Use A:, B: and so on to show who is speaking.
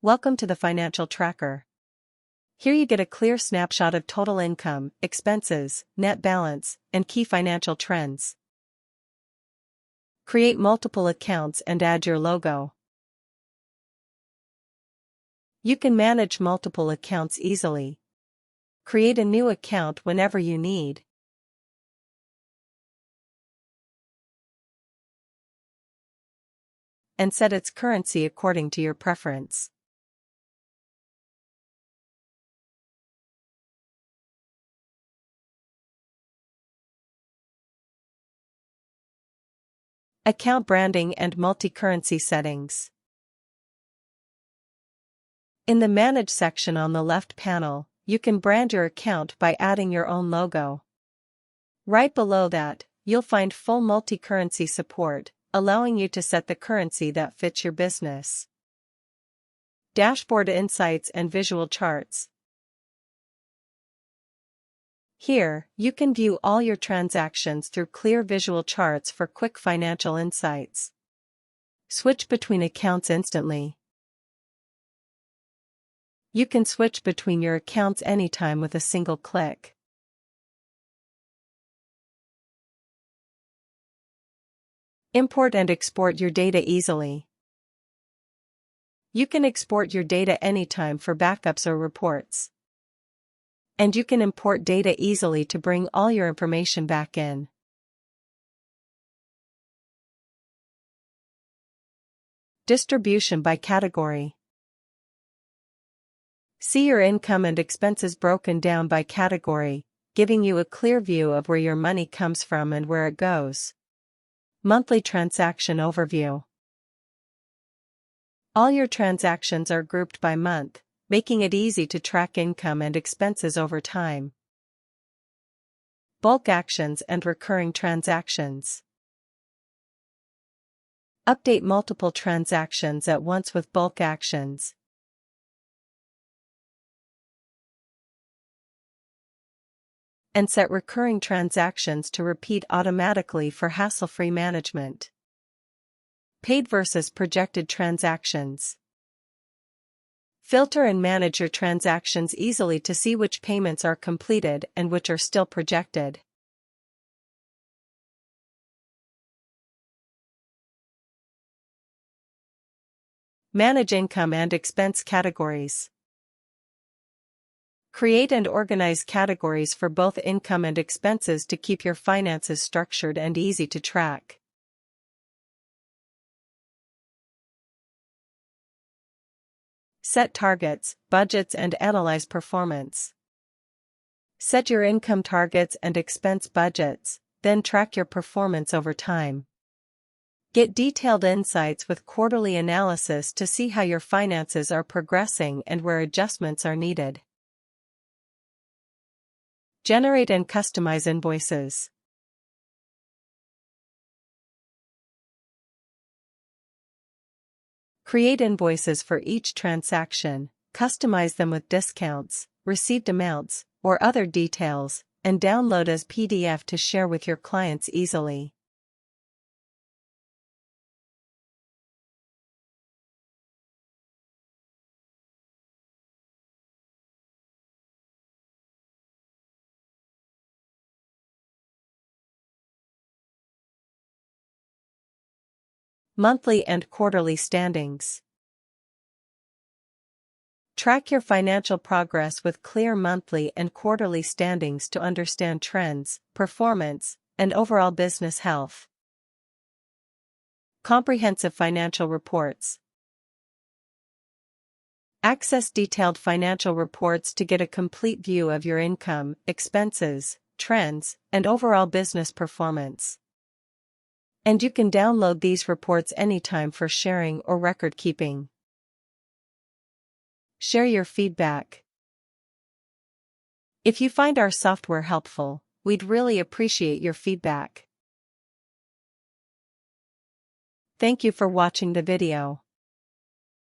A: Welcome to the Financial Tracker. Here you get a clear snapshot of total income, expenses, net balance, and key financial trends. Create multiple accounts and add your logo. You can manage multiple accounts easily. Create a new account whenever you need. And set its currency according to your preference. Account branding and multi-currency settings. In the Manage section on the left panel, you can brand your account by adding your own logo. Right below that, you'll find full multi-currency support, allowing you to set the currency that fits your business. Dashboard insights and visual charts. Here, you can view all your transactions through clear visual charts for quick financial insights. Switch between accounts instantly. You can switch between your accounts anytime with a single click. Import and export your data easily. You can export your data anytime for backups or reports. And you can import data easily to bring all your information back in. Distribution by category. See your income and expenses broken down by category, giving you a clear view of where your money comes from and where it goes. Monthly transaction overview. All your transactions are grouped by month, making it easy to track income and expenses over time. Bulk actions and recurring transactions. Update multiple transactions at once with bulk actions. And set recurring transactions to repeat automatically for hassle-free management. Paid versus projected transactions. Filter and manage your transactions easily to see which payments are completed and which are still projected. Manage income and expense categories. Create and organize categories for both income and expenses to keep your finances structured and easy to track. Set targets, budgets, and analyze performance. Set your income targets and expense budgets, then track your performance over time. Get detailed insights with quarterly analysis to see how your finances are progressing and where adjustments are needed. Generate and customize invoices. Create invoices for each transaction, customize them with discounts, received amounts, or other details, and download as PDF to share with your clients easily. Monthly and quarterly standings. Track your financial progress with clear monthly and quarterly standings to understand trends, performance, and overall business health. Comprehensive financial reports. Access detailed financial reports to get a complete view of your income, expenses, trends, and overall business performance. And you can download these reports anytime for sharing or record keeping. Share your feedback. If you find our software helpful, we'd really appreciate your feedback. Thank you for watching the video.